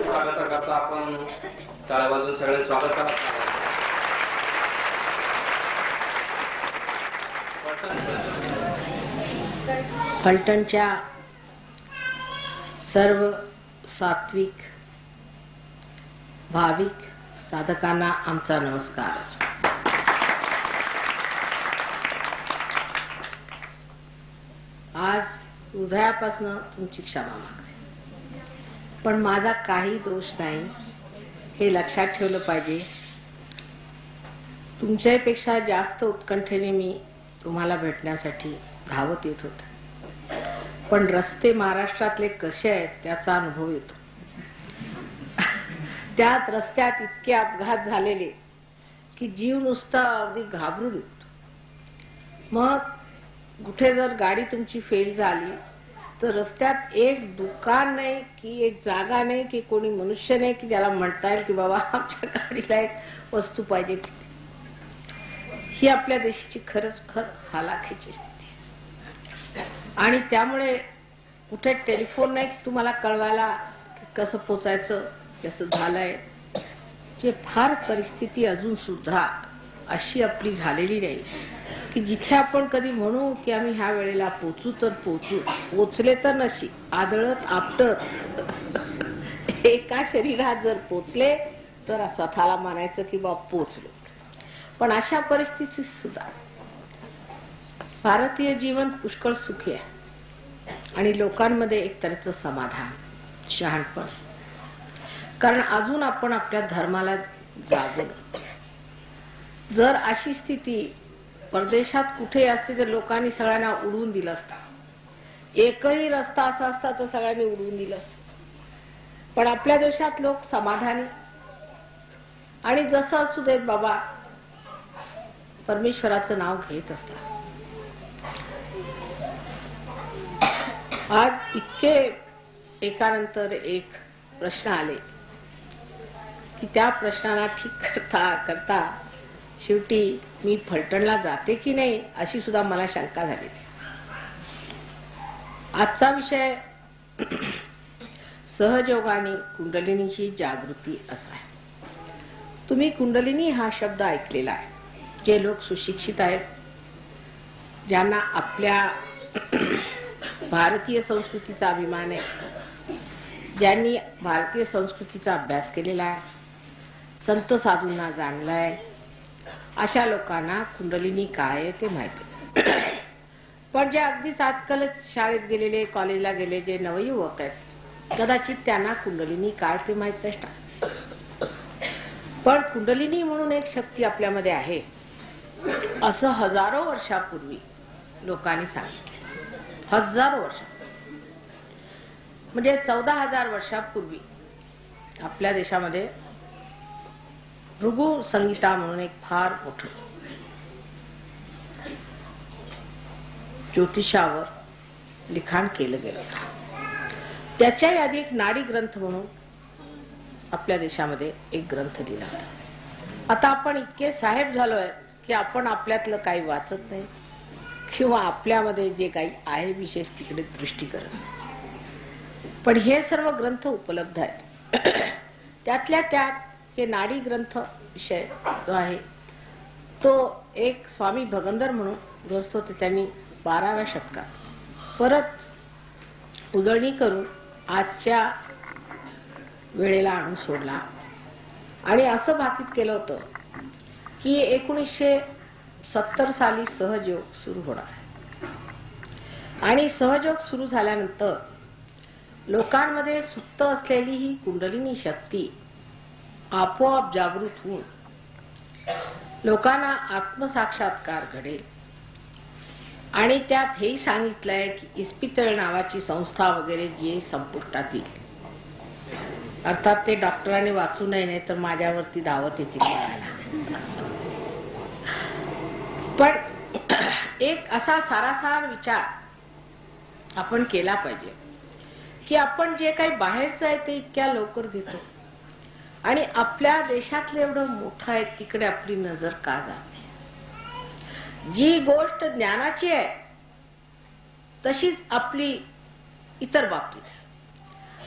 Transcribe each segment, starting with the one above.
स्वागताकरता आपण टाळ्या वाजवून सगळे स्वागत करा. फलटणच्या सर्व सात्विक भाविक साधकांना आमचा नमस्कार. आज हृदयापासून तुमची क्षमा मागते, पण माझा काही दोष नाही हे लक्षात ठेवलं पाहिजे. तुमच्यापेक्षा जास्त उत्कंठेने मी तुम्हाला भेटण्यासाठी धावत येत होते, पण रस्ते महाराष्ट्रातले कसे आहेत त्याचा अनुभव येतो. त्यात रस्त्यात इतके अपघात झालेले की जीव नुसता अगदी घाबरून येतो. मग कुठे जर गाडी तुमची फेल झाली तर रस्त्यात एक दुकान नाही की एक जागा नाही की कोणी मनुष्य नाही की ज्याला म्हणता येईल की बाबा आमच्या गाडीला एक वस्तू पाहिजे. ही आपल्या देशाची खरंच हालाखीची स्थिती आहे. आणि त्यामुळे कुठे टेलिफोन नाही तुम्हाला कळवायला कसं पोचायचं कसं झालंय. जे फार परिस्थिती अजून सुद्धा अशी आपली झालेली नाही की जिथे आपण कधी म्हणू की आम्ही ह्या वेळेला पोचू तर पोचू. पोचले तर नशी आदळत आपटत एका शरीरात जर पोचले तर स्वतःला म्हणायचं की बाबा पोचलो. पण अशा परिस्थितीत सुद्धा भारतीय जीवन पुष्कळ सुखी आहे आणि लोकांमध्ये एक तऱ्हेचं समाधान शहाणपण. कारण अजून आपण आपल्या धर्माला जागवलं. जर अशी स्थिती परदेशात कुठे असते तर लोकांनी सगळ्यांना उडवून दिलं असतं. एकही रस्ता असा असता तर सगळ्यांनी उडवून दिलं असतं. पण आपल्या देशात लोक समाधानी आणि जसं असू देत बाबा परमेश्वराचं नाव घेत असतात. आज इतके एकानंतर एक प्रश्न आले की त्या प्रश्नाला ठीक करता करता शेवटी मी फलटणला जाते की नाही अशी सुद्धा मला शंका झाली. आजचा विषय सहजयोगाने कुंडलिनीची जागृती असा आहे. तुम्ही कुंडलिनी हा शब्द ऐकलेला आहे. जे लोक सुशिक्षित आहेत, ज्यांना आपल्या भारतीय संस्कृतीचा अभिमान आहे, ज्यांनी भारतीय संस्कृतीचा अभ्यास केलेला आहे, संत साधूंना जाणलाय, अशा लोकांना कुंडलिनी काय आहे ते माहिती. पण जे अगदीच आजकालच शाळेत गेलेले कॉलेजला गेले जे नवयुवक आहेत कदाचित त्यांना कुंडलिनी काय ते माहित नसणार. पण कुंडलिनी म्हणून एक शक्ती आपल्यामध्ये आहे असं हजारो वर्षापूर्वी लोकांनी सांगितले. हजारो वर्ष म्हणजे 14,000 वर्षापूर्वी आपल्या देशामध्ये भृगु संहिता म्हणून एक फार मोठं ज्योतिषावर लिखाण केलं गेलं. त्याच्या आधी एक नाडी ग्रंथ म्हणून आपल्या देशामध्ये एक ग्रंथ लिहिला होता. आता आपण इतके साहेब झालोय की आपण आपल्यातलं काही वाचत नाही किंवा आपल्यामध्ये जे काही आहे विशेष तिकडे दृष्टी करत नाही. पण हे सर्व ग्रंथ उपलब्ध आहेत. त्यातल्या त्यात हे नाडी ग्रंथ विषय जो आहे तो एक स्वामी भगंदर म्हणून गृहस्थ होते. त्यांनी 12व्या शतकात परत उजळणी करून आजच्या वेळेला आणून सोडला आणि असं भाकीत केलं होतं की 1970 साली सहजयोग सुरू होणार आहे. आणि सहजयोग सुरू झाल्यानंतर लोकांमध्ये सुप्त असलेली ही कुंडलिनी शक्ती आपोआप जागृत होऊन लोकांना आत्मसाक्षात्कार घडेल. आणि त्यात हेही सांगितलंय की इस्पितळ नावाची संस्था वगैरे जी संपुष्टात येईल. अर्थात ते डॉक्टरांनी वाचू नये तर माझ्यावरती धावत येतील. पण एक असा सारासार विचार आपण केला पाहिजे की आपण जे काही बाहेरचं आहे ते इतक्या लवकर घेतो आणि आपल्या देशातलं एवढं मोठं आहे तिकडे आपली नजर का जाते. जी गोष्ट ज्ञानाची आहे तशीच आपली इतर बाबतीत आहे.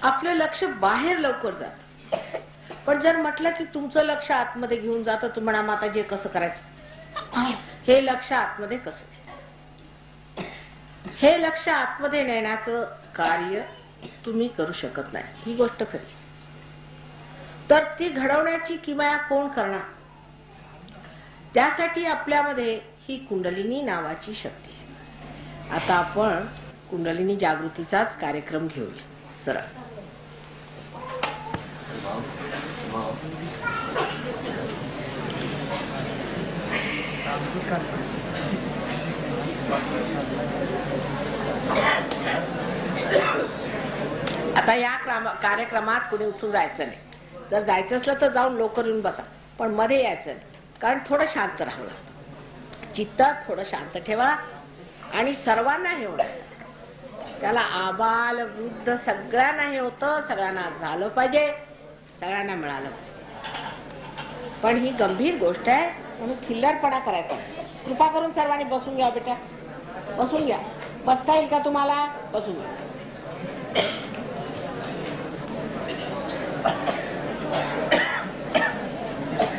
आपलं लक्ष बाहेर लवकर जात. पण जर म्हटलं की तुमचं लक्ष आतमध्ये घेऊन जातं, तुम्ही म्हणा माताजी कसं करायचं, हे लक्ष आतमध्ये कसं, हे लक्ष आतमध्ये नेण्याचं कार्य तुम्ही करू शकत नाही, ही गोष्ट खरी. तर ती घडवण्याची किमया कोण करणार? त्यासाठी आपल्यामध्ये ही कुंडलिनी नावाची शक्ती आहे. आता आपण कुंडलिनी जागृतीचाच कार्यक्रम घेऊया सरळ. आता या कार्यक्रमात कुणी उठून जायचं नाही. जर जायचं असलं तर जाऊन लवकर येऊन बसा, पण मध्ये यायचं नाही, कारण थोडं शांत राहावं लागतं. चित्त थोडं शांत ठेवा आणि सर्वांना हे होण्यासाठी, त्याला आबाल वृद्ध सगळ्यांना हे होतं, सगळ्यांना झालं पाहिजे, सगळ्यांना मिळालं पाहिजे. पण ही गंभीर गोष्ट आहे, म्हणून खिल्लरपणा करायचा. कृपा करून सर्वांनी बसून घ्या बेटा, बसून घ्या. बसता येईल का तुम्हाला? बसून घ्या.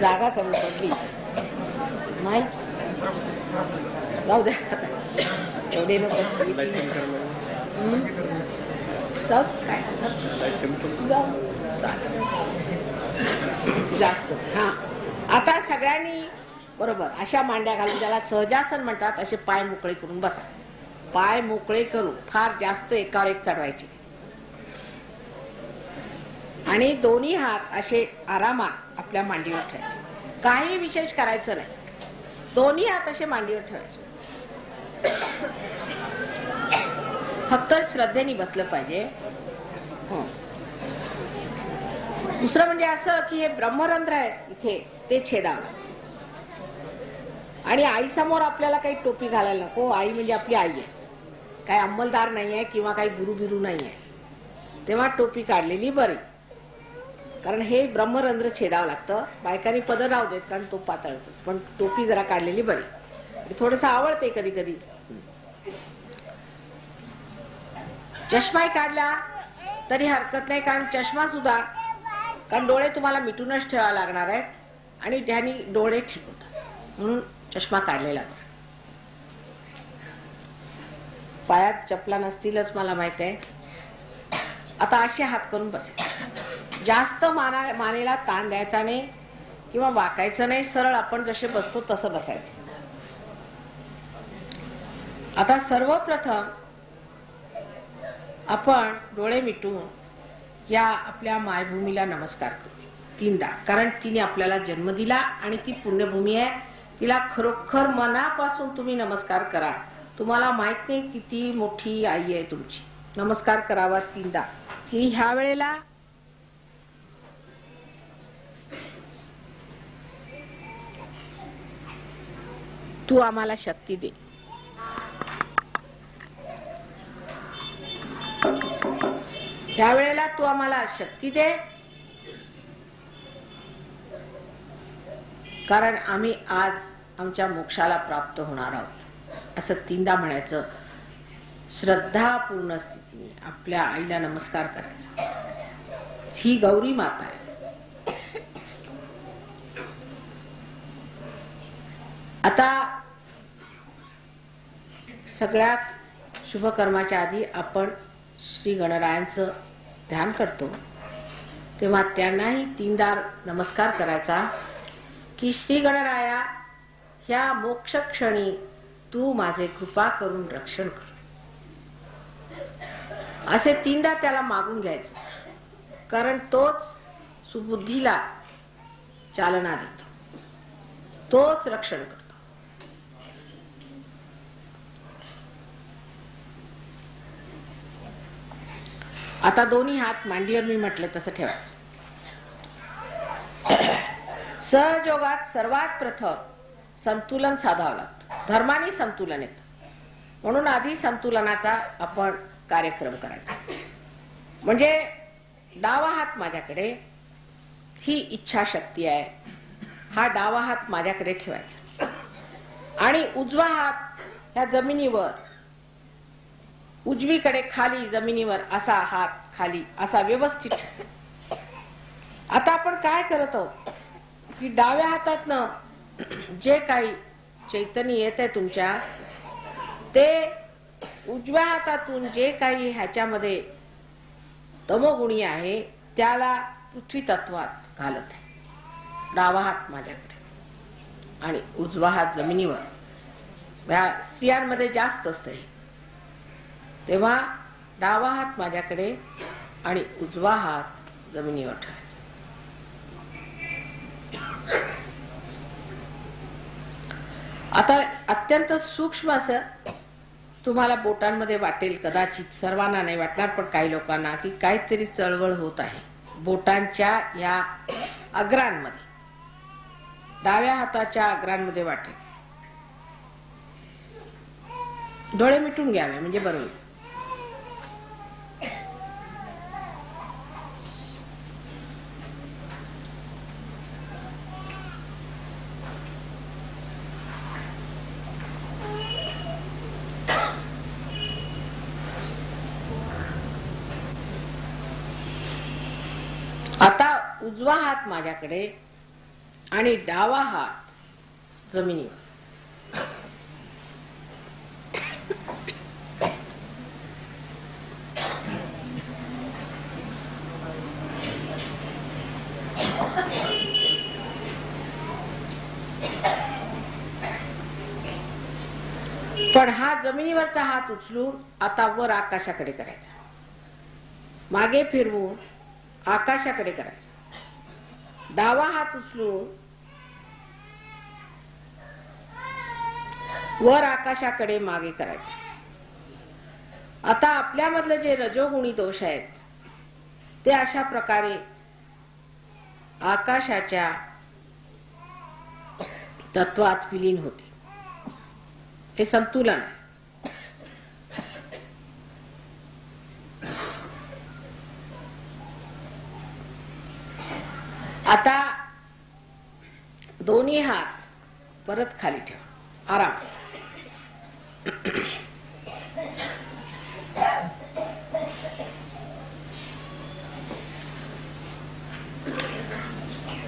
जागा कमी पडली नाही, जाऊ द्या, एवढे नको जाऊ, काय जास्त. हा, आता सगळ्यांनी बरोबर अशा मांड्या घालून, ज्याला सहजासन म्हणतात, असे पाय मोकळे करून बसा. पाय मोकळे करून फार जास्त एकावर एक चढवायचे आणि दोन्ही हात असे आरामात आपल्या मांडीवर ठेवायचे. काही विशेष करायचं नाही, दोन्ही हात असे मांडीवर ठेवायचे. फक्त श्रद्धेने बसलं पाहिजे. दुसरं म्हणजे असं की हे ब्रह्मरंध्र आहे इथे, ते छेदावं. आणि आई समोर आपल्याला काही टोपी घालायला नको. आई म्हणजे आपली आई आहे, काही अंमलदार नाहीये किंवा काही गुरु बिरू नाहीये, तेव्हा टोपी काढलेली बरी. कारण हे ब्रह्मरंध्र छेदावं लागतं. बायकांनी पदर राहू देत, कारण तो पातळच, पण टोपी जरा काढलेली बरी. थोडस आवडते कधी कधी. चष्माही काढला तरी हरकत नाही, कारण चष्मा सुद्धा, कारण डोळे तुम्हाला मिटूनच ठेवावे लागणार आहेत आणि त्याने डोळे ठीक होतात, म्हणून चष्मा काढलेला. पायात चपला नसतीलच मला माहित आहे. आता असे हात करून बसे. जास्त मानेला ताण द्यायचा नाही किंवा वाकायचं नाही, सरळ आपण जसे बसतो तसं बसायचं. आता सर्वप्रथम आपण डोळे मिटून या आपल्या मायभूमीला नमस्कार करू 3दा. कारण तिने आपल्याला जन्म दिला आणि ती पुण्यभूमी आहे. तिला खरोखर मनापासून तुम्ही नमस्कार करा. तुम्हाला माहित नाही किती मोठी आई आहे तुमची. नमस्कार करावा 3दा. की ह्या वेळेला तू आम्हाला शक्ती दे. ह्या वेळेला तू आम्हाला शक्ती दे, कारण आम्ही आज आमच्या मोक्षाला प्राप्त होणार आहोत, असं 3दा म्हणायचं. श्रद्धापूर्ण स्थितीने आपल्या आईला नमस्कार करायचा. ही गौरी माता आहे. आता सगळ्यात शुभकर्माच्या आधी आपण श्री गणरायांचं ध्यान करतो, तेव्हा त्यांनाही 3दा नमस्कार करायचा की श्री गणराया, ह्या मोक्ष क्षणी तू माझे कृपा करून रक्षण कर. असे 3दा त्याला मागून घ्यायचं, कारण तोच सुबुद्धीला चालना देतो, तोच रक्षण करतो. आता दोन्ही हात मांडीवर मी म्हटले तसं ठेवायचं. सहयोगात सर्वात प्रथम संतुलन साधावं लागतं. धर्माने संतुलन येतं, म्हणून आधी संतुलनाचा आपण कार्यक्रम करायचा. म्हणजे डावा हात माझ्याकडे, ही इच्छाशक्ती आहे, हा डावा हात माझ्याकडे ठेवायचा आणि उजवा हात ह्या जमिनीवर, उजवीकडे खाली जमिनीवर असा हात खाली असा व्यवस्थित. आता आपण काय करत आहोत की डाव्या हातातनं जे काही चैतन्य येत आहे तुमच्या, ते उजव्या हातातून जे काही ह्याच्यामध्ये तमोगुणी आहे त्याला पृथ्वी तत्वात घालत आहे. डावा हात माझ्याकडे आणि उजवा हात जमिनीवर. या स्त्रियांमध्ये जास्त असतं हे. तेव्हा डावा हात माझ्याकडे आणि उजवा हात जमिनीवर ठेवायचा. आता अत्यंत सूक्ष्म असं तुम्हाला बोटांमध्ये वाटेल, कदाचित सर्वांना नाही वाटणार पण काही लोकांना, की काहीतरी चळवळ होत आहे बोटांच्या या अग्रांमध्ये, डाव्या हाताच्या अग्रांमध्ये वाटेल. डोळे मिटून घ्यावे म्हणजे बरोबर. आता उजवा हात माझ्याकडे आणि डावा हात जमिनीवर. पण हा जमिनीवरचा हात उचलून आता वर आकाशाकडे करायचा, मागे फिरवून आकाशाकडे करायचा. डावा हात उचलून वर आकाशाकडे मागे करायचा. आता आपल्यामधले जे रजोगुणी दोष आहेत ते अशा प्रकारे आकाशाच्या तत्वात विलीन होते. हे संतुलन आहे. आता दोन्ही हात परत खाली ठेवा, आराम.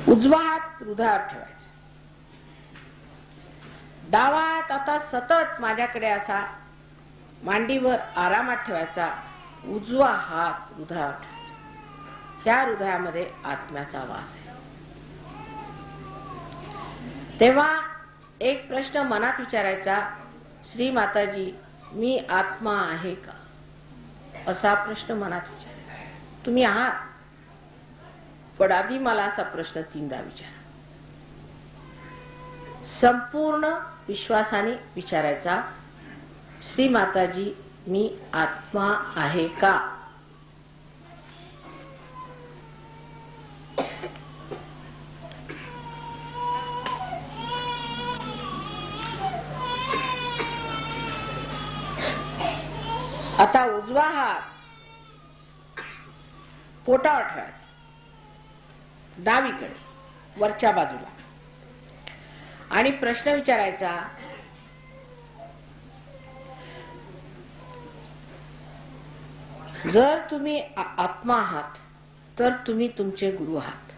उजवा हात हृदयावर ठेवायचा. डावा हात आता सतत माझ्याकडे असा मांडीवर आरामात ठेवायचा. उजवा हात हृदयावर ठेवायचा. ह्या हृदयामध्ये आत्म्याचा वास आहे. तेव्हा एक प्रश्न मनात विचारायचा, श्री माताजी मी आत्मा आहे का, असा प्रश्न मनात विचारायचा. तुम्ही आहात, पण आधी मला असा प्रश्न 3दा विचारा. संपूर्ण विश्वासाने विचारायचा, श्री माताजी मी आत्मा आहे का. आता उजवा हात पोटावर ठेवायचा, डावीकडे वरच्या बाजूला, आणि प्रश्न विचारायचा, जर तुम्ही आत्मा आहात तर तुम्ही तुमचे गुरु आहात.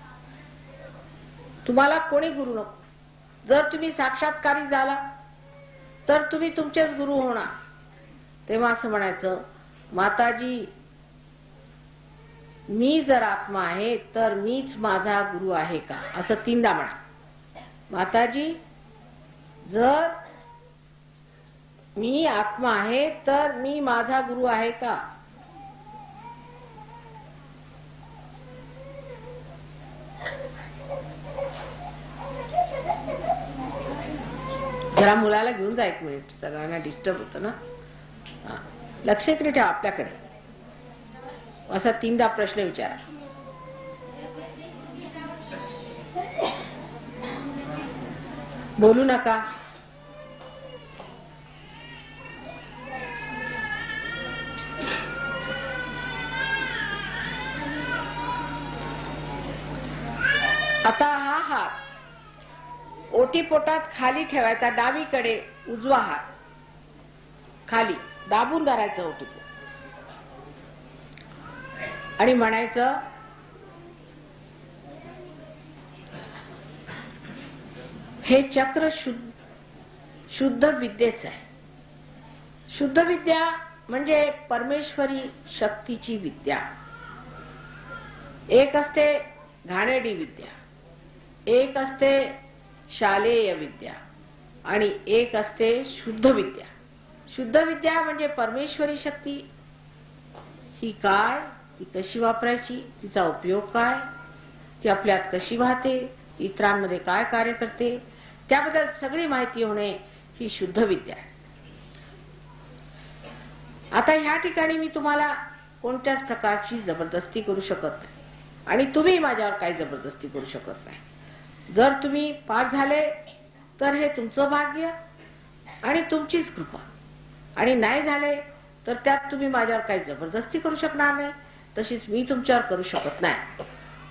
तुम्हाला कोणी गुरु नको. जर तुम्ही साक्षात्कारी झाला तर तुम्ही तुमचेच गुरु होणार. तेव्हा असं म्हणायचं, माताजी मी जर आत्मा आहे तर मीच माझा गुरु आहे का, असं 3दा म्हणा. माताजी जर मी आत्मा आहे तर मी माझा गुरु आहे का. जरा मुलाला घेऊन जा 1 मिनिट, सगळ्यांना डिस्टर्ब होतं ना. लक्ष इकडे ठेवा आपल्याकडे. असा 3दा प्रश्न विचारा. बोलू नका. आता हा हात ओटीपोटात खाली ठेवायचा, डावीकडे उजवा हात खाली दाबून धरायचं ओटीपोट. आणि म्हणायचं हे चक्र शुद्ध विद्येचं आहे. शुद्ध विद्या म्हणजे परमेश्वरी शक्तीची विद्या. एक असते घाणेरडी विद्या, एक असते शालेय विद्या आणि एक असते शुद्ध विद्या. शुद्ध विद्या म्हणजे परमेश्वरी शक्ती. ही काय, ती कशी वापरायची, तिचा उपयोग काय, ती आपल्यात कशी वाहते, इतरांमध्ये काय कार्य करते, त्याबद्दल सगळी माहिती होणे ही शुद्ध विद्या आहे. आता ह्या ठिकाणी मी तुम्हाला कोणत्याच प्रकारची जबरदस्ती करू शकत नाही आणि तुम्ही माझ्यावर काही जबरदस्ती करू शकत नाही. जर तुम्ही पास झाले तर हे तुमचं भाग्य आणि तुमचीच कृपा, आणि नाही झाले तर त्यात तुम्ही माझ्यावर काही जबरदस्ती करू शकणार नाही, तशीच मी तुमच्यावर करू शकत नाही.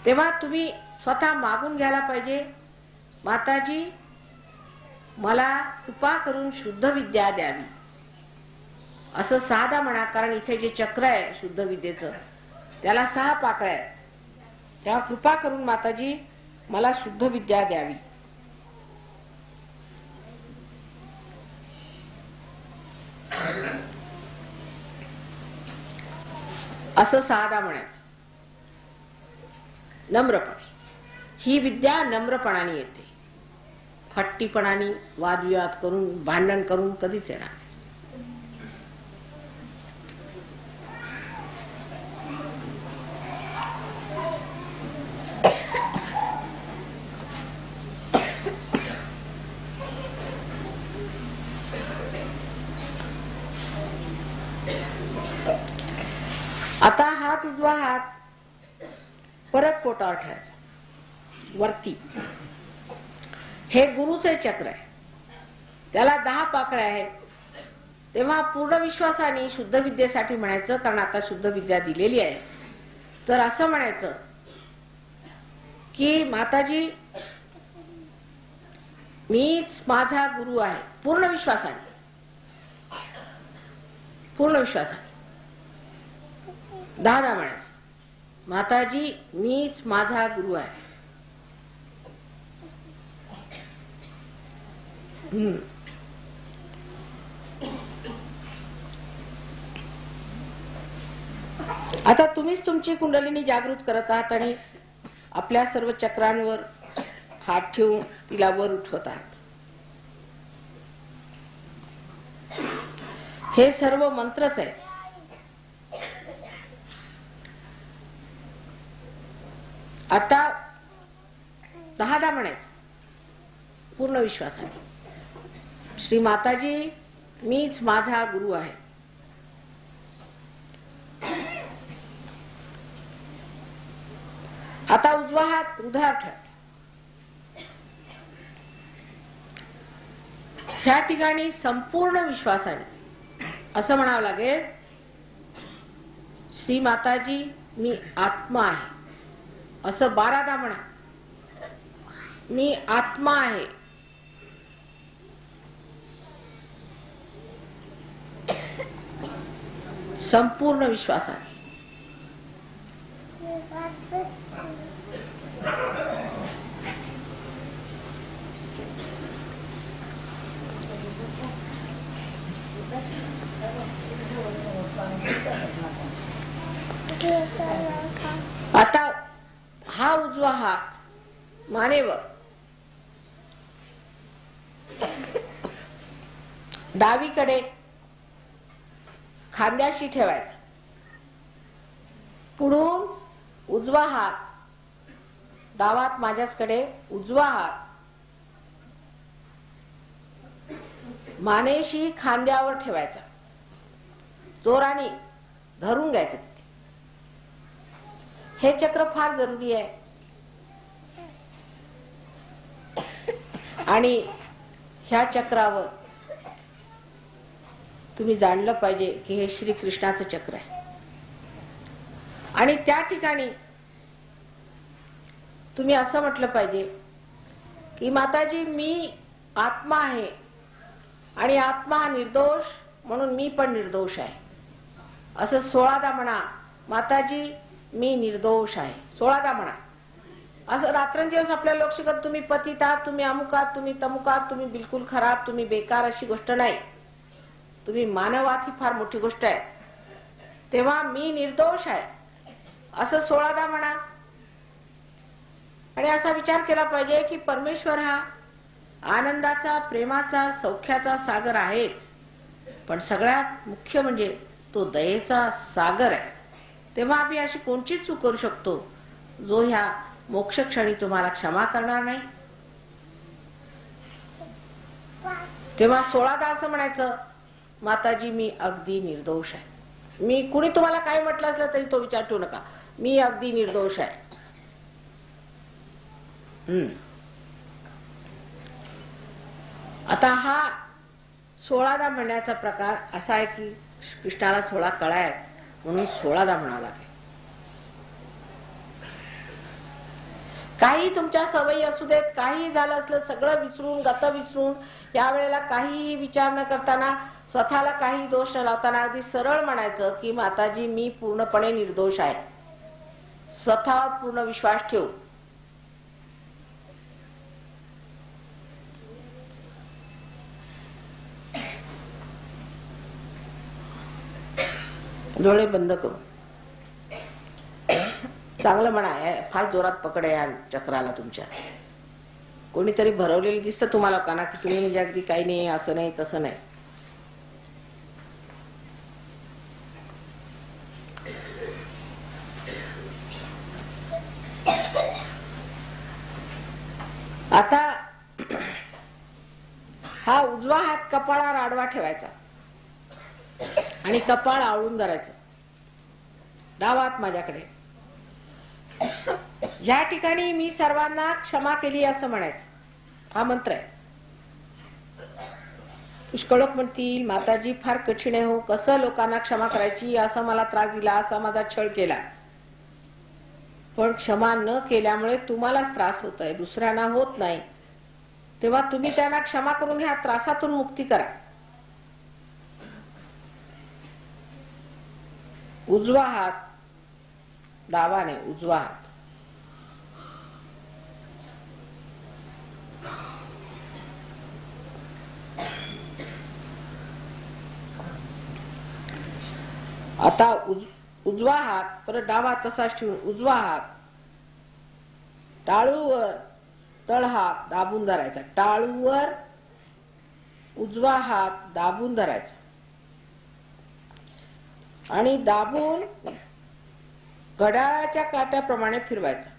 तेव्हा तुम्ही स्वतः मागून घ्यायला पाहिजे, माताजी मला कृपा करून शुद्ध विद्या द्यावी, असं साधा म्हणा. कारण इथे जे चक्र आहे शुद्ध विद्येचं त्याला 6 पाकळ्या आहेत. तेव्हा कृपा करून माताजी मला शुद्ध विद्या द्यावी. असं साधा म्हणायचं नम्रपणे. ही विद्या नम्रपणाने येते, हट्टीपणाने वादविवाद करून भांडण करून कधीच येणार नाही. आता हात उजवा हात परत पोटावर ठेवायचा वरती. हे गुरुचे चक्र आहे, त्याला 10 पाकळ्या आहेत. तेव्हा पूर्ण विश्वासाने शुद्ध विद्येसाठी म्हणायचं, कारण आता शुद्ध विद्या दिलेली आहे तर असं म्हणायचं की माताजी मीच माझा गुरु आहे. पूर्ण विश्वासाने, पूर्ण विश्वासाने 10 म्हणायचं, माताजी मीच माझा गुरु आहे. आता तुम्हीच तुमची कुंडलिनी जागृत करत आहात आणि आपल्या सर्व चक्रांवर हात ठेवून तिला वर उठवत आहात. हे सर्व मंत्रच आहे. आता 10 म्हणायचं पूर्ण विश्वासाने, श्री माताजी मीच माझा गुरु आहे. आता उजवा हात हृदयावर ठेवायचा. ह्या ठिकाणी संपूर्ण विश्वासाने असं म्हणावं लागेल, श्री माताजी मी आत्मा आहे. असं 12दा म्हणा, मी आत्मा आहे. संपूर्ण विश्वासाने. आता हा उजवा हात मानेवर, डावीकडे खांद्याशी ठेवायचा. पुढून उजवा हात, डावात माझ्याचकडे उजवा हात मानेशी खांद्यावर ठेवायचा. जोराने धरून घ्यायचं तिथे. हे चक्र फार जरुरी आहे. आणि ह्या चक्रावर तुम्ही जाणलं पाहिजे की हे श्री कृष्णाचं चक्र आहे. आणि त्या ठिकाणी तुम्ही असं म्हटलं पाहिजे की माताजी मी आत्मा आहे आणि आत्मा हा निर्दोष, म्हणून मी पण निर्दोष आहे. असं 16दा म्हणा, माताजी मी निर्दोष आहे. 16दा म्हणा. असं रात्रंदिवस आपल्या लोक शिकत तुम्ही पतित आहात, तुम्ही अमुक आहात, तुम्ही तमुक आहात, तुम्ही बिलकुल खराब, तुम्ही बेकार, अशी गोष्ट नाही. तुम्ही मानव आहात ही फार मोठी गोष्ट आहे. तेव्हा मी निर्दोष आहे असं 16दा म्हणा. आणि असा विचार केला पाहिजे की परमेश्वर हा आनंदाचा, प्रेमाचा, सौख्याचा सागर आहेच, पण सगळ्यात मुख्य म्हणजे तो दयेचा सागर आहे. तेव्हा आम्ही अशी कोणची चूक करू शकतो जो ह्या मोक्ष क्षणी तुम्हाला क्षमा करणार नाही. तेव्हा 16दा असं म्हणायचं, माताजी मी अगदी निर्दोष आहे. मी कुणी तुम्हाला काय म्हटलं असलं तरी तो विचार ठेवू नका, मी अगदी निर्दोष आहे. आता हा 16दा म्हणण्याचा प्रकार असा आहे की कृष्णाला 16 कळा आहेत म्हणून 16दा म्हणावं लागेल. काही तुमच्या सवयी असू देत, काही झालं असलं, सगळं विसरून, गत विसरून, या वेळेला काहीही विचार न करताना, स्वतःला काही दोष न लावताना अगदी सरळ म्हणायचं की माताजी मी पूर्णपणे निर्दोष आहे. स्वतःवर पूर्ण विश्वास ठेवू. डोळे बंद करू. चांगलं म्हणा, फार जोरात पकड आहे या चक्राला तुमच्या. कोणीतरी भरवलेलं दिसतं तुम्हाला काना की तुम्ही म्हणजे अगदी काही नाही, असं नाही, तसं नाही. आता हा उजवा हात कपाळावर आडवा ठेवायचा आणि कपाळ आवळून धरायचं. डावा हात माझ्याकडे. ज्या ठिकाणी मी सर्वांना क्षमा केली असं म्हणायचं. हा मंत्र आहे. पुष्कळ लोक म्हणतील माताजी फार कठीण आहे हो, कसं लोकांना क्षमा करायची, असा मला त्रास दिला, असा माझा छळ केला. पण क्षमा न केल्यामुळे तुम्हालाच त्रास होत आहे, दुसऱ्यांना होत नाही. तेव्हा तुम्ही त्यांना क्षमा करून ह्या त्रासातून मुक्ती करा. उजवा हात, डावा नाही, उजवा हात. आता उजवा हात परत डावा तसाच ठेवून उजवा हात टाळूवर तळहात दाबून धरायचा. टाळूवर उजवा हात दाबून धरायचा आणि दाबून घड्याळाच्या काट्याप्रमाणे फिरवायचा.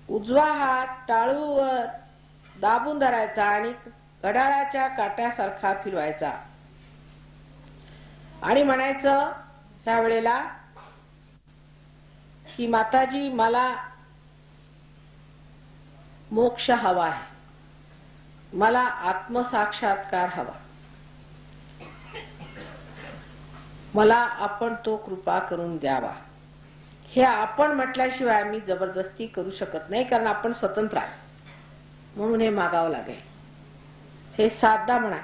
उजवा हात टाळूवर दाबून धरायचा आणि घड्याळाच्या काट्यासारखा फिरवायचा आणि म्हणायचं ह्या वेळेला की माताजी मला मोक्ष हवा आहे, मला आत्मसाक्षात्कार हवा, मला आपण तो कृपा करून द्यावा. हे आपण म्हटल्याशिवाय मी जबरदस्ती करू शकत नाही, कारण आपण स्वतंत्र आहे. म्हणून हे मागावं लागेल. हे 7दा म्हणा.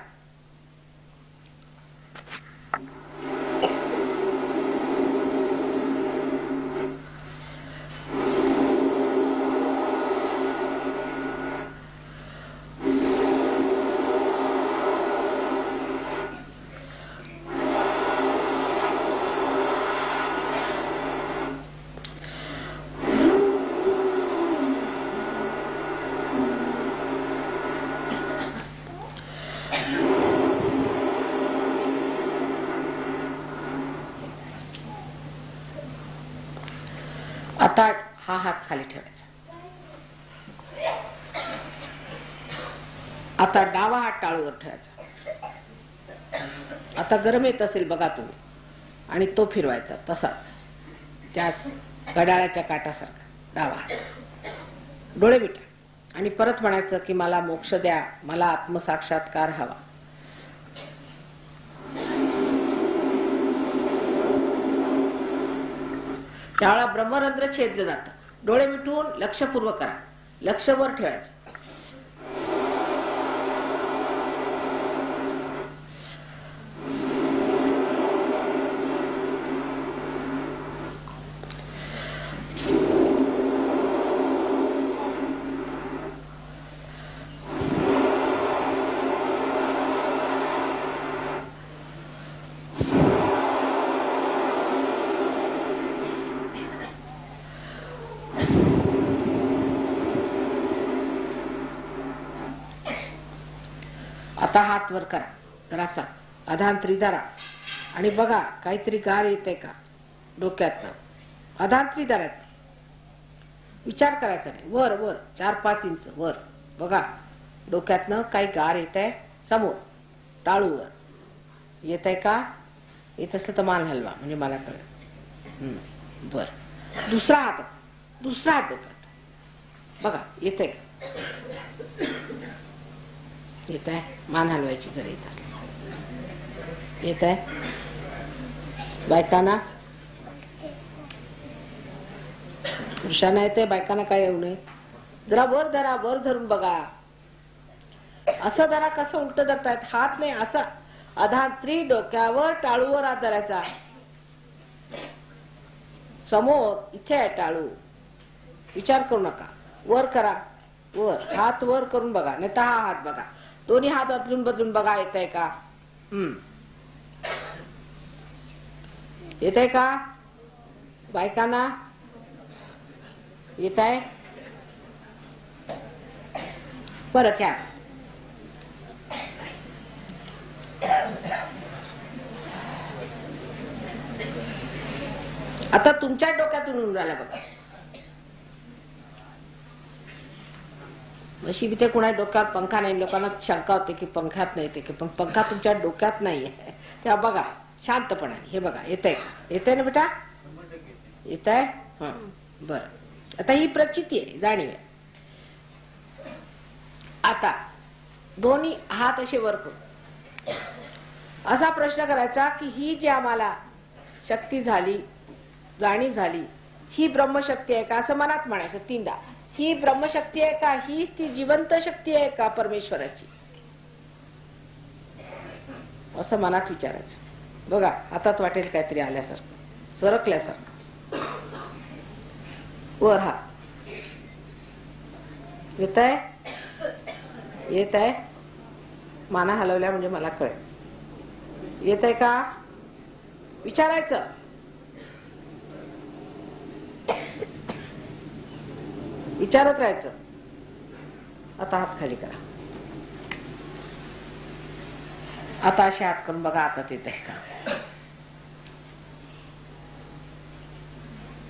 आता हा हात खाली ठेवायचा. आता डावा हात टाळूवर ठेवायचा. आता गरम येत असेल बघा तुम्ही आणि तो फिरवायचा तसाच त्याच घड्याळाच्या काटासारखा डावा हात. डोळे मिटा आणि परत म्हणायचं की मला मोक्ष द्या, मला आत्मसाक्षात्कार हवा. त्यावेळेला ब्रह्मरंध्र छेदलं जातं. डोळे मिटून लक्षपूर्वक करा. लक्ष वर ठेवायचं. आता हात वर करा जरासा, अधांतरी धरा आणि बघा काहीतरी गार येते का डोक्यातनं. अधांतरी धरायचं, विचार करायचा नाही. वर वर 4-5 इंच वर बघा डोक्यातनं काही गार येत आहे. समोर टाळूवर येत आहे का? येत असलं तर मान हलवा म्हणजे मला कळेल. बर. दुसरा हात डोक्यात बघा येत आहे का? येत आहे. मान हलवायची जर येत असली. येत आहे बायकांना, पुरुषांना येते, बायकांना काय येऊ नये. जरा वर धरा, वर धरून बघा. असं धरा. कसं उलट धरतायत? हात नाही असा अधांतरी डोक्यावर टाळूवर हात धरायचा. समोर इथे आहे टाळू. विचार करू नका. वर करा. वर हात वर करून बघा. नाही तर हा हात बघा. दोन्ही हात बदलून बदलून बघा येत आहे का? येत आहे का? बायकांना येत आहे? परत या. आता तुमच्या डोक्यातून उडून राहिला बघा. अशी इथे कोणा डोक्यात पंखा नाही. लोकांना शंका होते की पंख्यात नाही ते की, पण पंखा तुमच्या डोक्यात नाहीये. तेव्हा बघा शांतपणाने. हे बघा येत आहे का? येत आहे ना बेटा? येत आहे. बर. आता ही प्रचिती आहे, जाणीव आहे. आता दोन्ही हात असे वर करू असा प्रश्न करायचा की ही जी आम्हाला शक्ती झाली, जाणीव झाली, ही ब्रह्मशक्ती आहे का? असं मनात म्हणायचं 3दा. ही ब्रह्मशक्ती आहे का? हीच ती जिवंत शक्ती आहे का परमेश्वराची? असं मनात विचारायचं. बघा हातात वाटेल काहीतरी आल्यासारखं, सरकल्यासारखं. वर हात. येत आहे? येत आहे? माना हलवल्या म्हणजे मला कळेल. येत आहे का? विचारायचं. विचारत राहायचं. आता हात खाली करा. आता असे हात करून बघा हातात येत आहे का?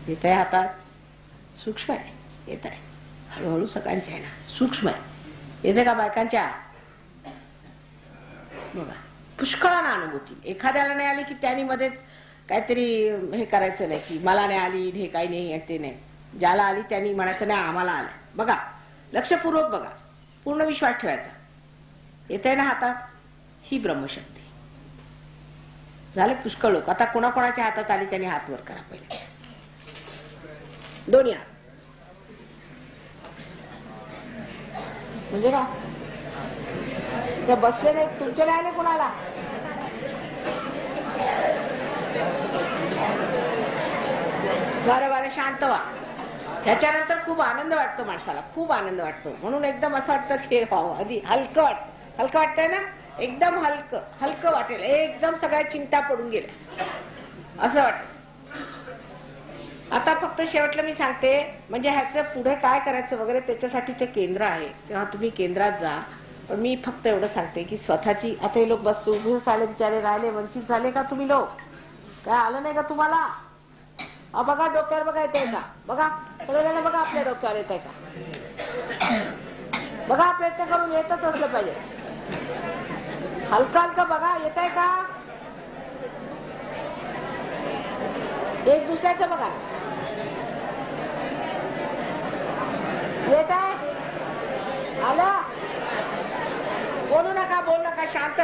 येत आहे हातात? सूक्ष्म आहे. येत आहे हळूहळू. सगळ्यांच्या आहे ना, सूक्ष्म आहे. येते का बायकांच्या? बघा पुष्कळांना अनुभूती. एखाद्याला नाही आली की त्यांनी मध्येच काहीतरी हे करायचं नाही की मला नाही आली, हे काही नाही, ते नाही. ज्याला आली त्यांनी म्हणायचं नाही आम्हाला आलं. बघा लक्षपूर्वक बघा, पूर्ण विश्वास ठेवायचा. येते ना हातात? ही ब्रह्मशक्ती. झाले पुष्कळ लोक. आता कोणाकोणाच्या हातात आली त्यांनी हात वर करा पहिले. दोन्ही हात. म्हणजे का ते बसले नाही? तुमचे नाही आले कोणाला? बरं शांत व्हा. त्याच्यानंतर खूप आनंद वाटतो माणसाला, खूप आनंद वाटतो. म्हणून एकदम असं वाटतं की आधी हलकं वाटतं. हलकं वाटतंय ना? एकदम हलकं हलकं वाटेल. एकदम सगळ्या चिंता पडून गेल्या असं वाटत. आता फक्त शेवटला मी सांगते, म्हणजे ह्याचं पुढे काय करायचं वगैरे त्याच्यासाठी ते केंद्र आहे, तेव्हा तुम्ही केंद्रात जा. पण मी फक्त एवढं सांगते की स्वतःची. आता हे लोक बस उभे झाले, बिचारे राहिले, वंचित झाले का तुम्ही लोक? काय आलं नाही का तुम्हाला? बघा डोक्यावर बघा येत आहे का? बघा सगळ्यांना बघा आपल्या डोक्यावर येत आहे का? बघा प्रयत्न करून येतच असलं पाहिजे. हलका हलका बघा येत आहे का? एक दुसऱ्याचं बघा. येत आहे? आलं? बोलू नका, बोलू नका, शांत.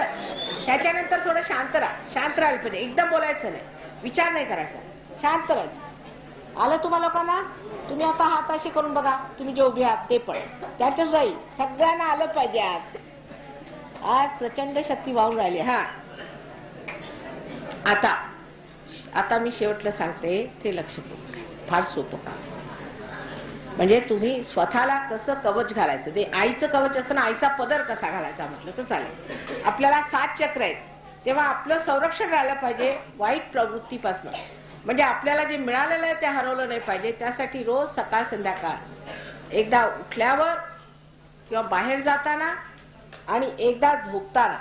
त्याच्यानंतर थोडं शांत राहा. शांत राहायला पाहिजे. एकदम बोलायचं नाही, विचार नाही करायचा, शांत राहायचं. आलं तुम्हा लोकांना? तुम्ही आता हात अशी करून बघा. तुम्ही जे उभे आहात ते पण त्याच्याच राहील. सगळ्यांना आलं पाहिजे. आज प्रचंड शक्ती वाहून राहिली. आता मी शेवटलं सांगते, ते लक्ष करून. फार सोपं काम. म्हणजे तुम्ही स्वतःला कसं कवच घालायचं. ते आईचं कवच असतं ना, आईचा पदर कसा घालायचा म्हटलं तर चालेल. आपल्याला 7 चक्र आहेत, तेव्हा आपलं संरक्षण राहिलं पाहिजे वाईट प्रवृत्तीपासून. म्हणजे आपल्याला जे मिळालेलं आहे ते हरवलं नाही पाहिजे. त्यासाठी रोज सकाळ संध्याकाळ एकदा उठल्यावर किंवा बाहेर जाताना आणि एकदा झोपताना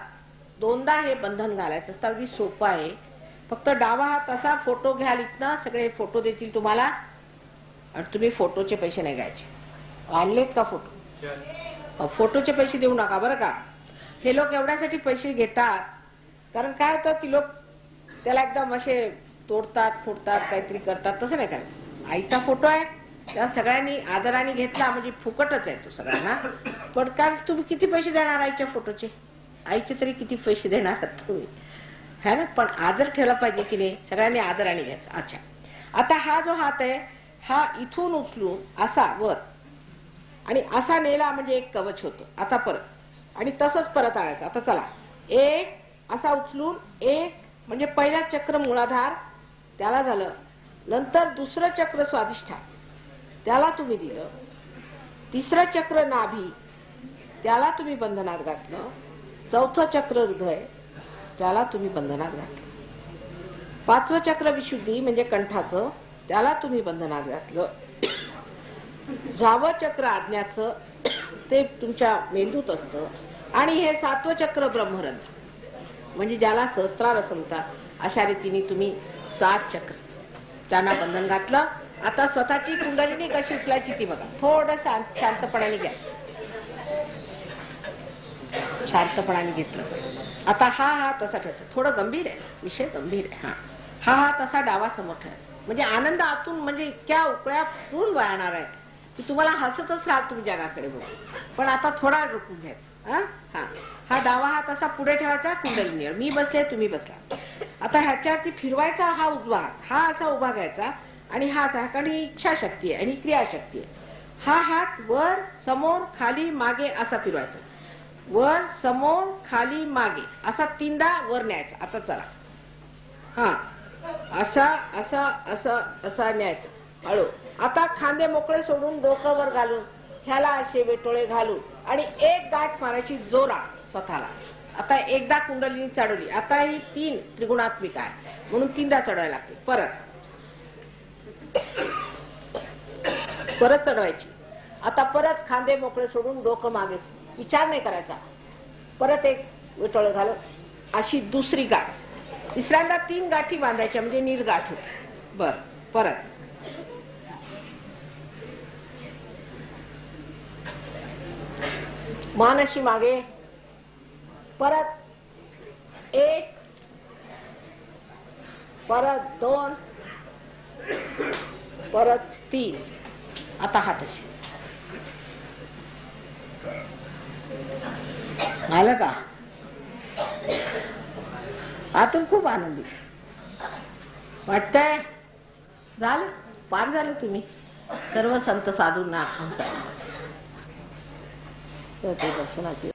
दोनदा हे बंधन घालायचं असतं. अगदी सोपं आहे. फक्त डावा हात असा फोटो घ्याल, इथनं सगळे फोटो देतील तुम्हाला आणि तुम्ही फोटोचे पैसे नाही घ्यायचे. आणलेत का फोटो? फोटोचे पैसे देऊ नका बरं का. हे लोक एवढ्यासाठी पैसे घेतात कारण काय होतं की लोक त्याला एकदम असे तोडतात, फोडतात, काहीतरी करतात. तसं नाही करायचं. आईचा फोटो आहे त्या सगळ्यांनी आदराने घेतला म्हणजे फुकटच आहे तो सगळ्यांना. पण काय तुम्ही किती पैसे देणार आईच्या फोटोचे? आईचे तरी किती पैसे देणार तुम्ही, है ना. पण आदर ठेवला पाहिजे की नाही. सगळ्यांनी आदराने घ्यायचा. अच्छा, आता हा जो हात आहे हा इथून उचलून असा वर आणि असा नेला म्हणजे एक कवच होतं. आता परत आणि तसंच परत आणायचं. आता चला, एक असा उचलून एक म्हणजे पहिला चक्र मूळाधार त्याला झालं. नंतर दुसरं चक्र स्वाधिष्ठान त्याला तुम्ही दिलं. तिसरं चक्र नाभी त्याला तुम्ही बंधनात घातलं. चौथं चक्र हृदय त्याला तुम्ही बंधनात घातलं. पाचवं चक्र विशुद्धी म्हणजे कंठाचं त्याला तुम्ही बंधनात घातलं. 6वं चक्र आज्ञाचं ते तुमच्या मेंदूत असतं. आणि हे 7वं चक्र ब्रह्मरंध्र म्हणजे ज्याला सहस्त्रार म्हणतात. अशा रीतीने तुम्ही 7 चक्र त्यांना बंधन घातलं. आता स्वतःची कुंडलिनी कशी उचलायची ती बघा. थोडं शांतपणाने घ्या. शांतपणाने घेतलं. आता हा हात असा ठेवायचा. थोडं गंभीर आहे, विषय गंभीर आहे. हा हात असा डावा समोर ठेवायचा. म्हणजे आनंद आतून म्हणजे इतक्या उकळ्या फुटून वाहणार आहे की तुम्हाला हसतच राहा तुम्ही जगाकडे बघून. पण आता थोडा रोखून घ्यायचा. हा डावा हात असा पुढे ठेवायचा कुंडलिनीवर. मी बसले, तुम्ही बसला. आता ह्याच्यावरती फिरवायचा हा उजवा हात. हा असा उभा घ्यायचा आणि हा असा, कारण ही इच्छाशक्ती आहे आणि क्रियाशक्ती आहे. हा हात वर समोर खाली मागे असा फिरवायचा. वर समोर खाली मागे असा 3दा वर न्यायचा. आता चला, हा असा असा असा असा न्यायचा हळू. आता खांदे मोकळे सोडून डोकं वर घालून ह्याला असे वेटोळे घालून आणि एक गाठ मारायची जोरात स्वतःला. आता एकदा कुंडलिनी चढवली. आता ही 3 त्रिगुणात्मिक आहे म्हणून 3दा चढवायला लागते. परत चढवायची. आता परत खांदे मोकळे सोडून डोकं मागे, विचार नाही करायचा. परत एक विटोळे घालून अशी दुसरी गाठ. तिसऱ्यांदा 3 गाठी बांधायच्या म्हणजे निर्गाठ होते. बर, परत मान अशी मागे. परत 1, परत 2, परत 3. आता हात अशी आलं का? आतून खूप आनंदी वाटतंय. झालं, पार झालं. तुम्ही सर्व संत साधूंना आमचा नमस्कार. दर्शनाची